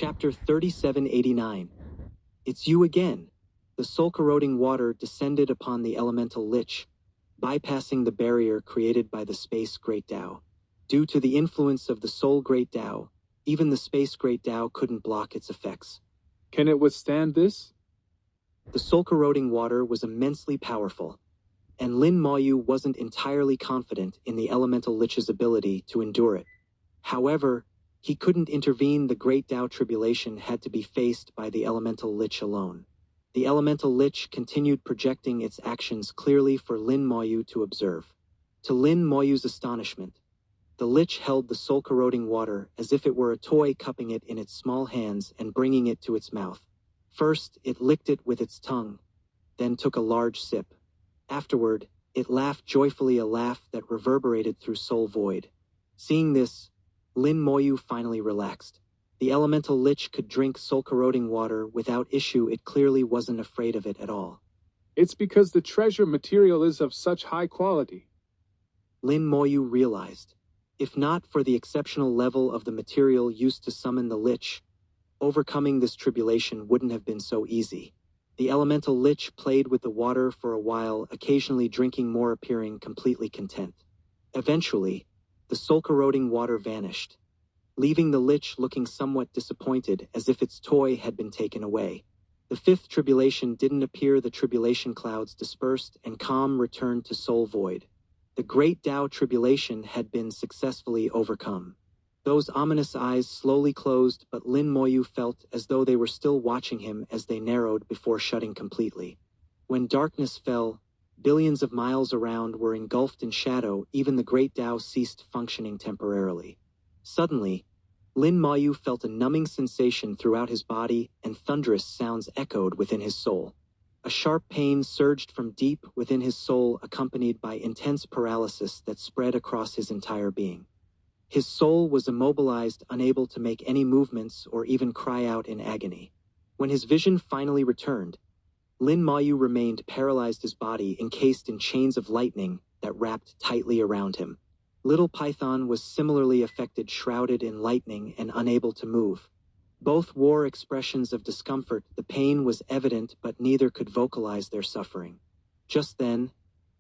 Chapter 3789. It's you again. The soul-corroding water descended upon the elemental lich, bypassing the barrier created by the space Great Tao. Due to the influence of the soul Great Tao, even the space Great Tao couldn't block its effects. Can it withstand this? The soul-corroding water was immensely powerful, and Lin Moyu wasn't entirely confident in the elemental lich's ability to endure it. However, he couldn't intervene. The Great Tao tribulation had to be faced by the elemental lich alone. The elemental lich continued projecting its actions clearly for Lin Moyu to observe. To Lin Moyu's astonishment, the lich held the soul-corroding water as if it were a toy, cupping it in its small hands and bringing it to its mouth. First, it licked it with its tongue, then took a large sip. Afterward, it laughed joyfully, a laugh that reverberated through Soul Void. Seeing this, Lin Moyu finally relaxed. The elemental lich could drink soul-corroding water without issue. It clearly wasn't afraid of it at all. It's because the treasure material is of such high quality. Lin Moyu realized, if not for the exceptional level of the material used to summon the lich, overcoming this tribulation wouldn't have been so easy. The elemental lich played with the water for a while, occasionally drinking more, appearing completely content. Eventually, the soul-corroding water vanished, leaving the lich looking somewhat disappointed, as if its toy had been taken away. The fifth tribulation didn't appear. The tribulation clouds dispersed and calm returned to Soul Void. The Great Tao tribulation had been successfully overcome. Those ominous eyes slowly closed, but Lin Moyu felt as though they were still watching him as they narrowed before shutting completely. When darkness fell, billions of miles around were engulfed in shadow. Even the Great Tao ceased functioning temporarily. Suddenly, Lin Moyu felt a numbing sensation throughout his body, and thunderous sounds echoed within his soul. A sharp pain surged from deep within his soul, accompanied by intense paralysis that spread across his entire being. His soul was immobilized, unable to make any movements or even cry out in agony. When his vision finally returned, Lin Moyu remained paralyzed, his body encased in chains of lightning that wrapped tightly around him. Little Python was similarly affected, shrouded in lightning and unable to move. Both wore expressions of discomfort. The pain was evident, but neither could vocalize their suffering. Just then,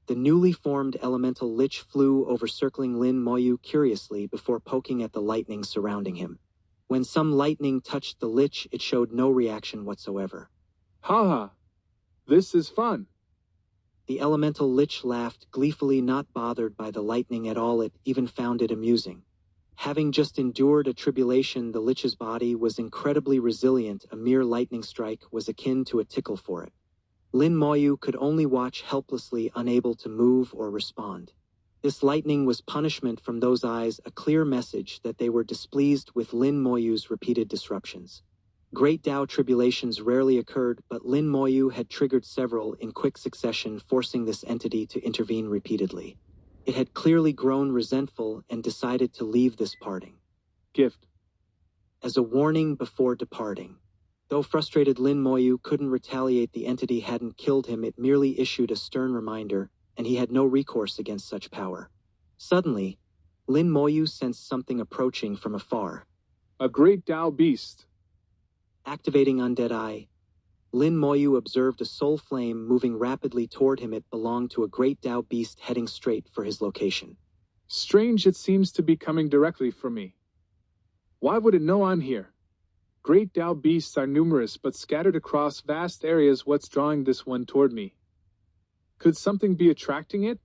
the newly formed elemental lich flew over, circling Lin Moyu curiously before poking at the lightning surrounding him. When some lightning touched the lich, it showed no reaction whatsoever. Haha, this is fun. The elemental lich laughed gleefully, not bothered by the lightning at all. It even found it amusing. Having just endured a tribulation, the lich's body was incredibly resilient. A mere lightning strike was akin to a tickle for it. Lin Moyu could only watch helplessly, unable to move or respond. This lightning was punishment from those eyes, a clear message that they were displeased with Lin Moyu's repeated disruptions. Great Tao tribulations rarely occurred, but Lin Moyu had triggered several in quick succession, forcing this entity to intervene repeatedly. It had clearly grown resentful and decided to leave this parting gift as a warning before departing. Though frustrated, Lin Moyu couldn't retaliate. The entity hadn't killed him. It merely issued a stern reminder, and he had no recourse against such power. Suddenly, Lin Moyu sensed something approaching from afar. A Great Tao beast. Activating Undead Eye, Lin Moyu observed a soul flame moving rapidly toward him. It belonged to a Great Tao beast heading straight for his location. Strange, it seems to be coming directly for me. Why would it know I'm here? Great Tao beasts are numerous but scattered across vast areas. What's drawing this one toward me? Could something be attracting it?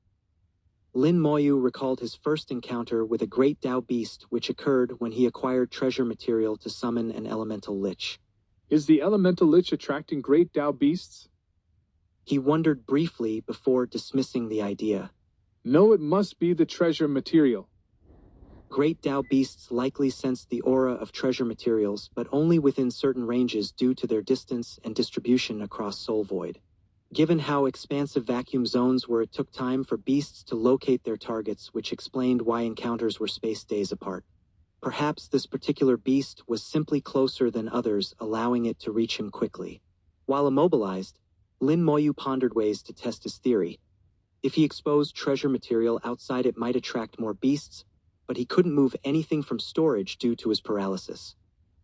Lin Moyu recalled his first encounter with a Great Tao beast, which occurred when he acquired treasure material to summon an elemental lich. Is the elemental lich attracting Great Tao beasts? He wondered briefly before dismissing the idea. No, it must be the treasure material. Great Tao beasts likely sensed the aura of treasure materials, but only within certain ranges due to their distance and distribution across Soul Void. Given how expansive vacuum zones were, it took time for beasts to locate their targets, which explained why encounters were spaced days apart. Perhaps this particular beast was simply closer than others, allowing it to reach him quickly. While immobilized, Lin Moyu pondered ways to test his theory. If he exposed treasure material outside, it might attract more beasts, but he couldn't move anything from storage due to his paralysis.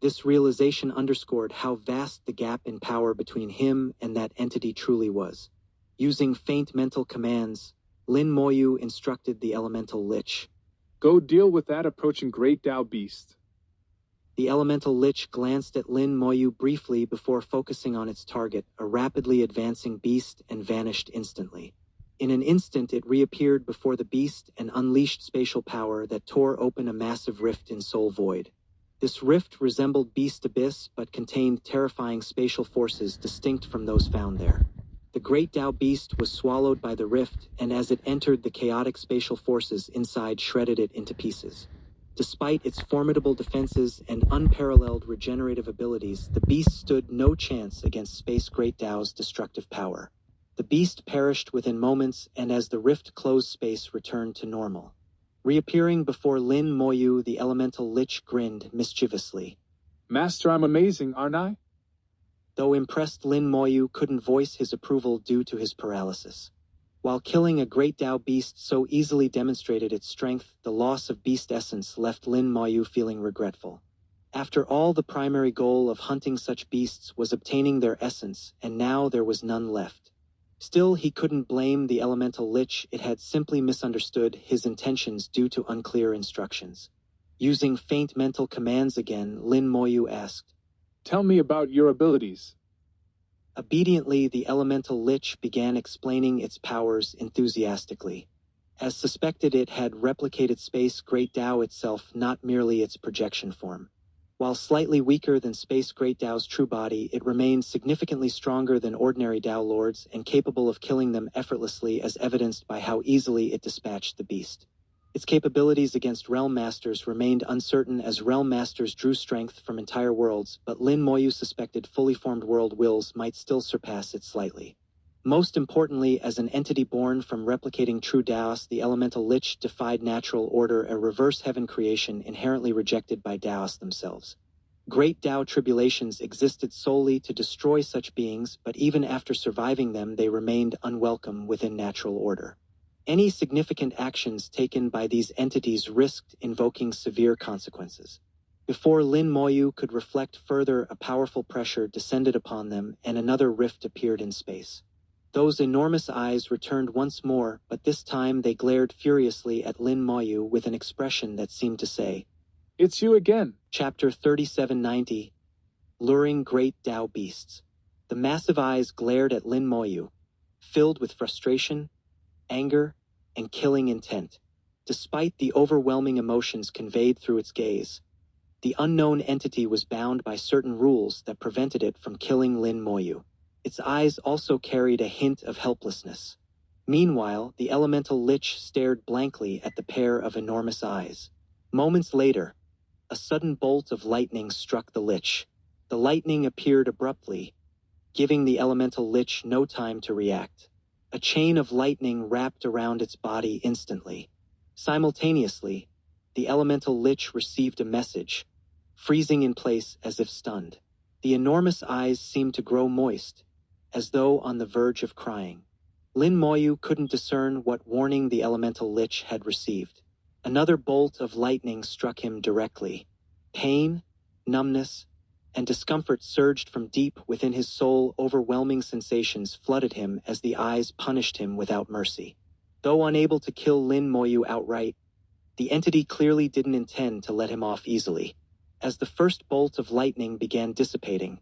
This realization underscored how vast the gap in power between him and that entity truly was. Using faint mental commands, Lin Moyu instructed the elemental lich. Go deal with that approaching great Tao beast. The elemental lich glanced at Lin Moyu briefly before focusing on its target, a rapidly advancing beast, and vanished instantly. In an instant it reappeared before the beast and unleashed spatial power that tore open a massive rift in soul void. This rift resembled Beast Abyss but contained terrifying spatial forces distinct from those found there. The great Tao beast was swallowed by the rift, and as it entered, the chaotic spatial forces inside shredded it into pieces. Despite its formidable defenses and unparalleled regenerative abilities, the beast stood no chance against Space Great Tao's destructive power. The beast perished within moments, and as the rift closed, space returned to normal. Reappearing before Lin Moyu, the elemental lich grinned mischievously. Master, I'm amazing, aren't I? Though impressed, Lin Moyu couldn't voice his approval due to his paralysis. While killing a great Tao beast so easily demonstrated its strength, the loss of beast essence left Lin Moyu feeling regretful. After all, the primary goal of hunting such beasts was obtaining their essence, and now there was none left. Still, he couldn't blame the elemental lich. It had simply misunderstood his intentions due to unclear instructions. Using faint mental commands again, Lin Moyu asked, Tell me about your abilities. Obediently, the elemental lich began explaining its powers enthusiastically. As suspected, it had replicated Space Great Tao itself, not merely its projection form. While slightly weaker than Space Great Tao's true body, it remained significantly stronger than ordinary Tao lords and capable of killing them effortlessly, as evidenced by how easily it dispatched the beast. Its capabilities against realm masters remained uncertain, as realm masters drew strength from entire worlds, but Lin Moyu suspected fully formed world wills might still surpass it slightly. Most importantly, as an entity born from replicating true Taos, the elemental lich defied natural order, a reverse heaven creation inherently rejected by Taos themselves. Great Tao tribulations existed solely to destroy such beings, but even after surviving them, they remained unwelcome within natural order. Any significant actions taken by these entities risked invoking severe consequences. Before Lin Moyu could reflect further, a powerful pressure descended upon them, and another rift appeared in space. Those enormous eyes returned once more, but this time they glared furiously at Lin Moyu with an expression that seemed to say, It's you again. Chapter 3790, Luring Great Tao Beasts. The massive eyes glared at Lin Moyu, filled with frustration, anger, and killing intent. Despite the overwhelming emotions conveyed through its gaze, the unknown entity was bound by certain rules that prevented it from killing Lin Moyu. Its eyes also carried a hint of helplessness. Meanwhile, the elemental lich stared blankly at the pair of enormous eyes. Moments later, a sudden bolt of lightning struck the lich. The lightning appeared abruptly, giving the elemental lich no time to react. A chain of lightning wrapped around its body instantly. Simultaneously, the elemental lich received a message, freezing in place as if stunned. The enormous eyes seemed to grow moist, as though on the verge of crying. Lin Moyu couldn't discern what warning the elemental lich had received. Another bolt of lightning struck him directly. Pain, numbness, and discomfort surged from deep within his soul. Overwhelming sensations flooded him as the eyes punished him without mercy. Though unable to kill Lin Moyu outright, the entity clearly didn't intend to let him off easily. As the first bolt of lightning began dissipating,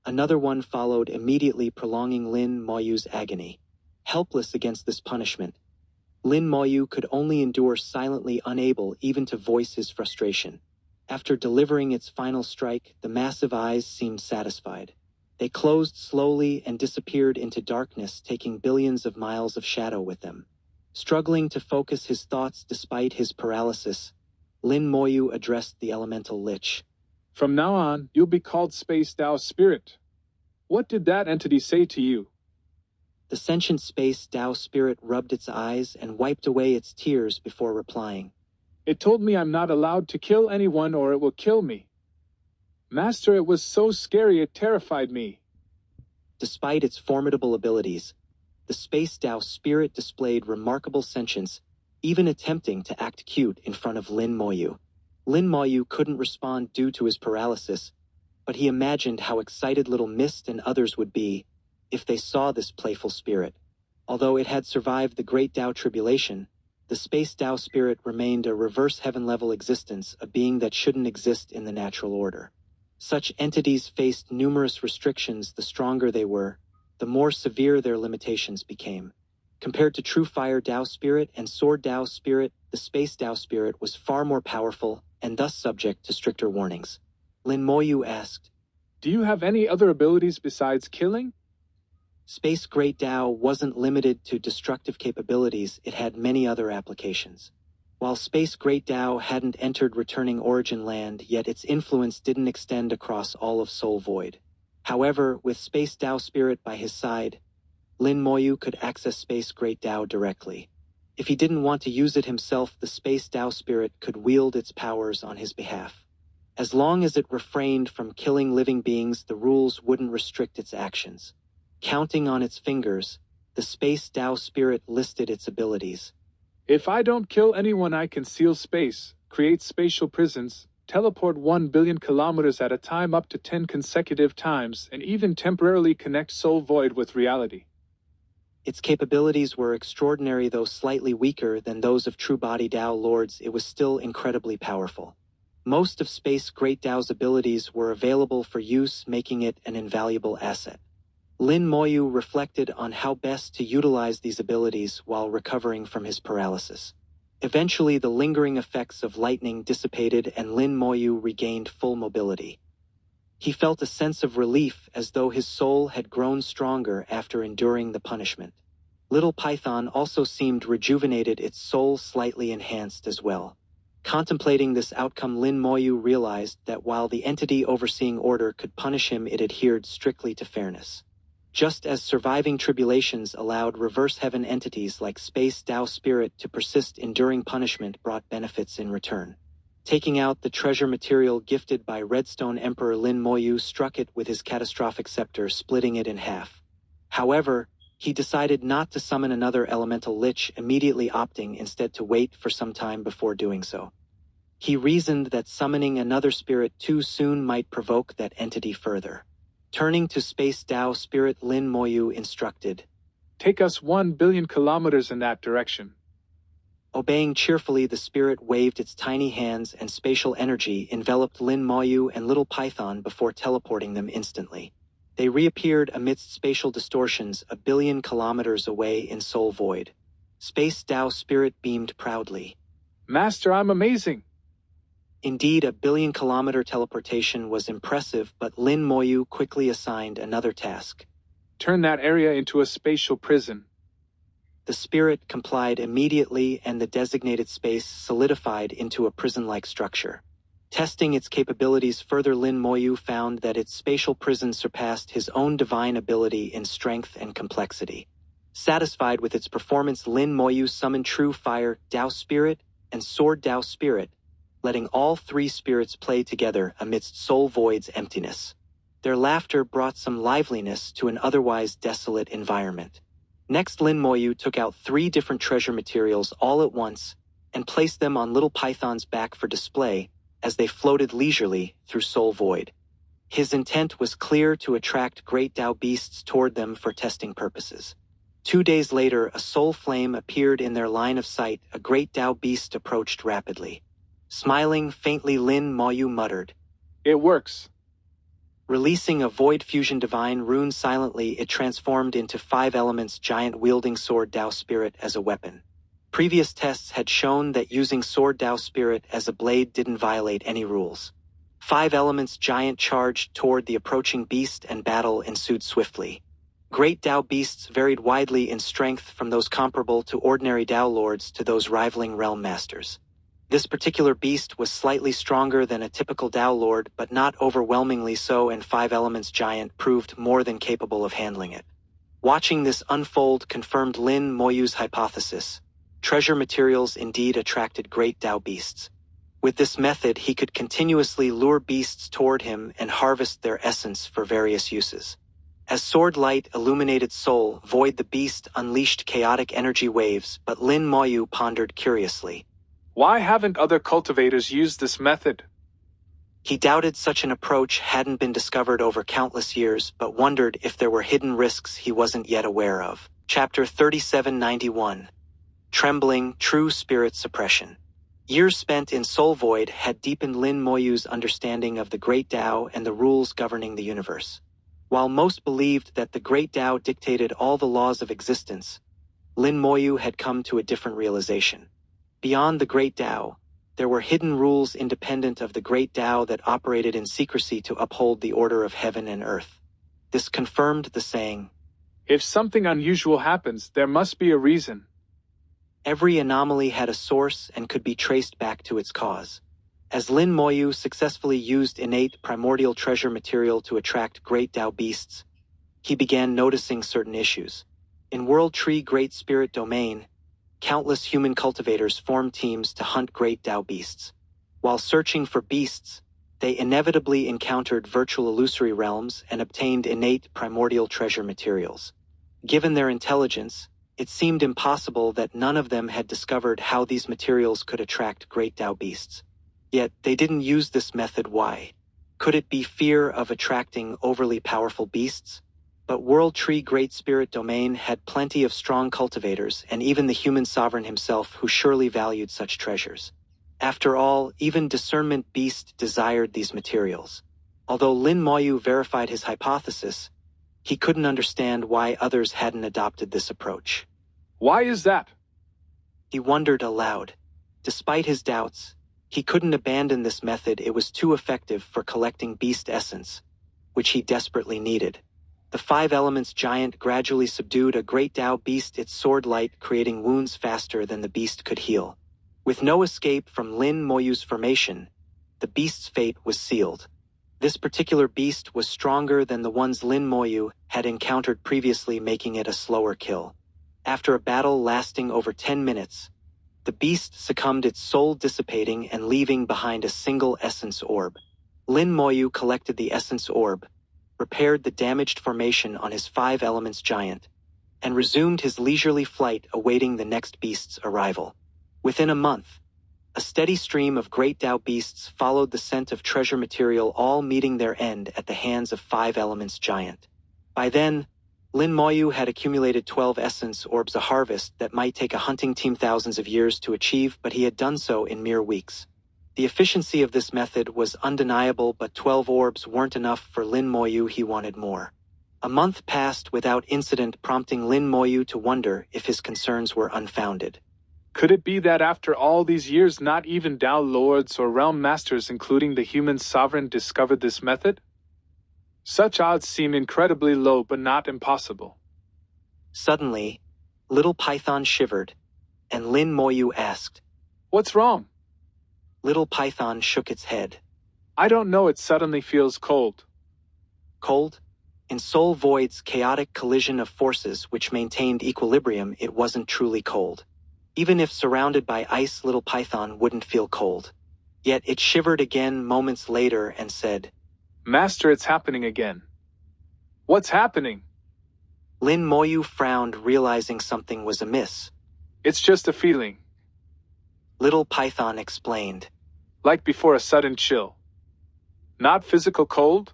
another one followed immediately, prolonging Lin Moyu's agony. Helpless against this punishment, Lin Moyu could only endure silently, unable even to voice his frustration. After delivering its final strike, the massive eyes seemed satisfied. They closed slowly and disappeared into darkness, taking billions of miles of shadow with them. Struggling to focus his thoughts despite his paralysis, Lin Moyu addressed the elemental lich. From now on, you'll be called Space Tao Spirit. What did that entity say to you? The sentient Space Tao Spirit rubbed its eyes and wiped away its tears before replying. It told me I'm not allowed to kill anyone or it will kill me. Master, it was so scary it terrified me. Despite its formidable abilities, the Space Tao Spirit displayed remarkable sentience, even attempting to act cute in front of Lin Moyu. Lin Moyu couldn't respond due to his paralysis, but he imagined how excited little Mist and others would be if they saw this playful spirit. Although it had survived the Great Tao Tribulation, the Space Tao spirit remained a reverse heaven-level existence, a being that shouldn't exist in the natural order. Such entities faced numerous restrictions. The stronger they were, the more severe their limitations became. Compared to true Fire Tao spirit and Sword Tao spirit, the Space Tao spirit was far more powerful and thus subject to stricter warnings. Lin Moyu asked, "Do you have any other abilities besides killing?" Space Great Tao wasn't limited to destructive capabilities, it had many other applications. While Space Great Tao hadn't entered returning origin land, yet its influence didn't extend across all of Soul Void. However, with Space Tao Spirit by his side, Lin Moyu could access Space Great Tao directly. If he didn't want to use it himself, the Space Tao Spirit could wield its powers on his behalf. As long as it refrained from killing living beings, the rules wouldn't restrict its actions. Counting on its fingers, the Space Tao Spirit listed its abilities. "If I don't kill anyone, I can seal space, create spatial prisons, teleport 1 billion kilometers at a time up to 10 consecutive times, and even temporarily connect Soul Void with reality." Its capabilities were extraordinary. Though slightly weaker than those of true body Tao lords, it was still incredibly powerful. Most of Space Great Tao's abilities were available for use, making it an invaluable asset. Lin Moyu reflected on how best to utilize these abilities while recovering from his paralysis. Eventually, the lingering effects of lightning dissipated and Lin Moyu regained full mobility. He felt a sense of relief, as though his soul had grown stronger after enduring the punishment. Little Python also seemed rejuvenated, its soul slightly enhanced as well. Contemplating this outcome, Lin Moyu realized that while the entity overseeing order could punish him, it adhered strictly to fairness. Just as surviving tribulations allowed reverse heaven entities like Space Tao Spirit to persist, enduring punishment brought benefits in return. Taking out the treasure material gifted by Redstone Emperor, Lin Moyu struck it with his catastrophic scepter, splitting it in half. However, he decided not to summon another elemental lich, immediately opting instead to wait for some time before doing so. He reasoned that summoning another spirit too soon might provoke that entity further. Turning to Space Tao Spirit, Lin Moyu instructed, "Take us 1 billion kilometers in that direction." Obeying cheerfully, the spirit waved its tiny hands and spatial energy enveloped Lin Moyu and Little Python before teleporting them instantly. They reappeared amidst spatial distortions 1 billion kilometers away in Soul Void. Space Tao Spirit beamed proudly. "Master, I'm amazing." Indeed, 1 billion-kilometer teleportation was impressive, but Lin Moyu quickly assigned another task. "Turn that area into a spatial prison." The spirit complied immediately, and the designated space solidified into a prison-like structure. Testing its capabilities further, Lin Moyu found that its spatial prison surpassed his own divine ability in strength and complexity. Satisfied with its performance, Lin Moyu summoned True Fire Tao Spirit and Sword Tao Spirit, letting all three spirits play together amidst Soul Void's emptiness. Their laughter brought some liveliness to an otherwise desolate environment. Next, Lin Moyu took out 3 different treasure materials all at once and placed them on Little Python's back for display as they floated leisurely through Soul Void. His intent was clear: to attract Great Tao beasts toward them for testing purposes. 2 days later, a soul flame appeared in their line of sight. A Great Tao beast approached rapidly. Smiling faintly, Lin Moyu muttered, "It works." Releasing a Void Fusion Divine Rune silently, it transformed into 5 elements giant, wielding Sword Tao Spirit as a weapon. Previous tests had shown that using Sword Tao Spirit as a blade didn't violate any rules. 5 elements giant charged toward the approaching beast, and battle ensued swiftly. Great Tao beasts varied widely in strength, from those comparable to ordinary Tao lords to those rivaling realm masters. This particular beast was slightly stronger than a typical Tao lord, but not overwhelmingly so, and 5 elements giant proved more than capable of handling it. Watching this unfold confirmed Lin Moyu's hypothesis. Treasure materials indeed attracted Great Tao beasts. With this method, he could continuously lure beasts toward him and harvest their essence for various uses. As sword light illuminated Soul Void, the beast unleashed chaotic energy waves, but Lin Moyu pondered curiously. Why haven't other cultivators used this method? He doubted such an approach hadn't been discovered over countless years, but wondered if there were hidden risks he wasn't yet aware of. Chapter 3791. Trembling, True Spirit Suppression. Years spent in Soul Void had deepened Lin Moyu's understanding of the Great Tao and the rules governing the universe. While most believed that the Great Tao dictated all the laws of existence, Lin Moyu had come to a different realization. Beyond the Great Tao, there were hidden rules independent of the Great Tao that operated in secrecy to uphold the order of heaven and earth. This confirmed the saying, "If something unusual happens, there must be a reason." Every anomaly had a source and could be traced back to its cause. As Lin Moyu successfully used innate primordial treasure material to attract Great Tao beasts, he began noticing certain issues. In World Tree Great Spirit Domain, countless human cultivators formed teams to hunt Great Tao beasts. While searching for beasts, they inevitably encountered virtual illusory realms and obtained innate primordial treasure materials. Given their intelligence, it seemed impossible that none of them had discovered how these materials could attract Great Tao beasts. Yet they didn't use this method. Why? Could it be fear of attracting overly powerful beasts? But World Tree Great Spirit Domain had plenty of strong cultivators and even the human sovereign himself who surely valued such treasures. After all, even discernment beasts desired these materials. Although Lin Moyu verified his hypothesis, he couldn't understand why others hadn't adopted this approach. Why is that? He wondered aloud. Despite his doubts, he couldn't abandon this method. It was too effective for collecting beast essence, which he desperately needed. The 5 elements giant gradually subdued a Great Tao beast, its sword light creating wounds faster than the beast could heal. With no escape from Lin Moyu's formation, the beast's fate was sealed. This particular beast was stronger than the ones Lin Moyu had encountered previously, making it a slower kill. After a battle lasting over 10 minutes, the beast succumbed, its soul dissipating and leaving behind a single essence orb. Lin Moyu collected the essence orb, repaired the damaged formation on his 5 elements giant, and resumed his leisurely flight awaiting the next beast's arrival. Within a month, a steady stream of Great Tao beasts followed the scent of treasure material, all meeting their end at the hands of 5 elements giant. By then, Lin Moyu had accumulated 12 essence orbs, a harvest that might take a hunting team thousands of years to achieve, but he had done so in mere weeks. The efficiency of this method was undeniable, but 12 orbs weren't enough for Lin Moyu. He wanted more. A month passed without incident, prompting Lin Moyu to wonder if his concerns were unfounded. Could it be that after all these years not even Tao lords or realm masters, including the human sovereign, discovered this method? Such odds seem incredibly low, but not impossible. Suddenly, Little Python shivered, and Lin Moyu asked, "What's wrong?" Little Python shook its head. "I don't know, it suddenly feels cold." Cold? In Soul Void's chaotic collision of forces which maintained equilibrium, it wasn't truly cold. Even if surrounded by ice, Little Python wouldn't feel cold. Yet it shivered again moments later and said, "Master, it's happening again." "What's happening?" Lin Moyu frowned, realizing something was amiss. "It's just a feeling." Little Python explained. "Like before a sudden chill. Not physical cold?"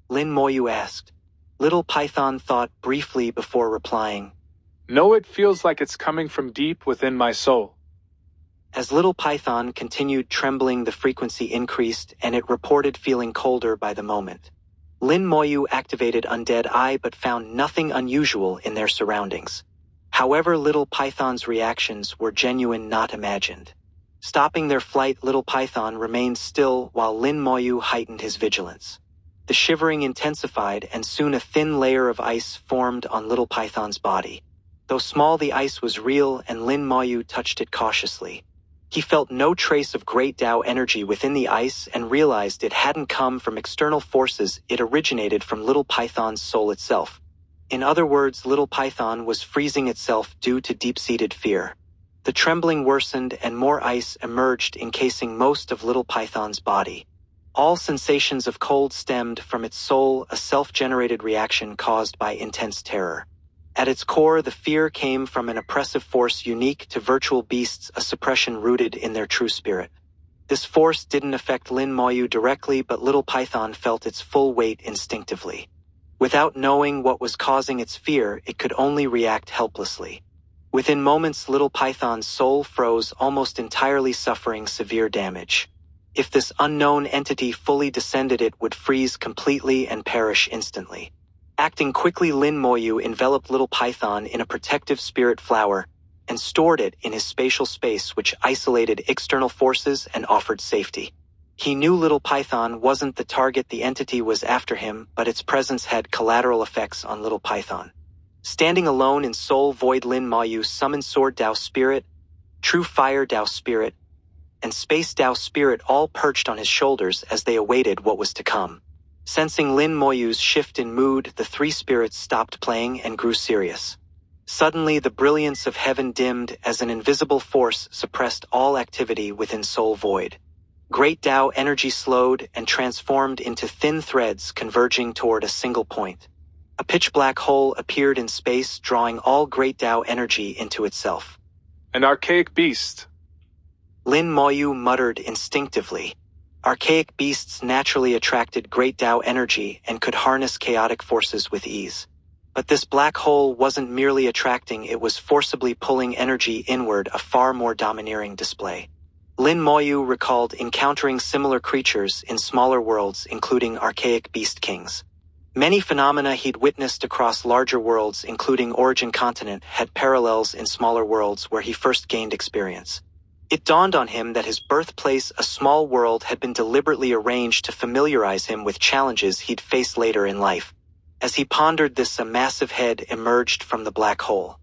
Lin Moyu asked. Little Python thought briefly before replying, "No, it feels like it's coming from deep within my soul." As Little Python continued trembling, the frequency increased, and it reported feeling colder by the moment. Lin Moyu activated Undead Eye but found nothing unusual in their surroundings. However, Little Python's reactions were genuine, not imagined. Stopping their flight, Little Python remained still while Lin Moyu heightened his vigilance. The shivering intensified, and soon a thin layer of ice formed on Little Python's body. Though small, the ice was real, and Lin Moyu touched it cautiously. He felt no trace of Great Tao energy within the ice and realized it hadn't come from external forces. It originated from Little Python's soul itself. In other words, Little Python was freezing itself due to deep-seated fear. The trembling worsened and more ice emerged, encasing most of Little Python's body. All sensations of cold stemmed from its soul, a self-generated reaction caused by intense terror. At its core, the fear came from an oppressive force unique to virtual beasts, a suppression rooted in their true spirit. This force didn't affect Lin Moyu directly, but little python felt its full weight instinctively. Without knowing what was causing its fear, it could only react helplessly. Within moments, little python's soul froze, almost entirely, suffering severe damage. If this unknown entity fully descended, it would freeze completely and perish instantly. Acting quickly, Lin Moyu enveloped little python in a protective spirit flower and stored it in his spatial space, which isolated external forces and offered safety. He knew little python wasn't the target the entity was after him, but its presence had collateral effects on little python. Standing alone in soul void, Lin Moyu summoned Sword Dao Spirit, True Fire Dao Spirit, and Space Dao Spirit, all perched on his shoulders as they awaited what was to come. Sensing Lin Moyu's shift in mood, the three spirits stopped playing and grew serious. Suddenly, the brilliance of heaven dimmed as an invisible force suppressed all activity within Soul Void. Great Dao energy slowed and transformed into thin threads converging toward a single point. A pitch-black hole appeared in space, drawing all Great Dao energy into itself. An archaic beast. Lin Moyu muttered instinctively. Archaic beasts naturally attracted Great Dao energy and could harness chaotic forces with ease. But this black hole wasn't merely attracting, it was forcibly pulling energy inward, a far more domineering display. Lin Moyu recalled encountering similar creatures in smaller worlds, including archaic beast kings. Many phenomena he'd witnessed across larger worlds, including Origin Continent, had parallels in smaller worlds where he first gained experience. It dawned on him that his birthplace, a small world, had been deliberately arranged to familiarize him with challenges he'd face later in life. As he pondered this, a massive head emerged from the black hole.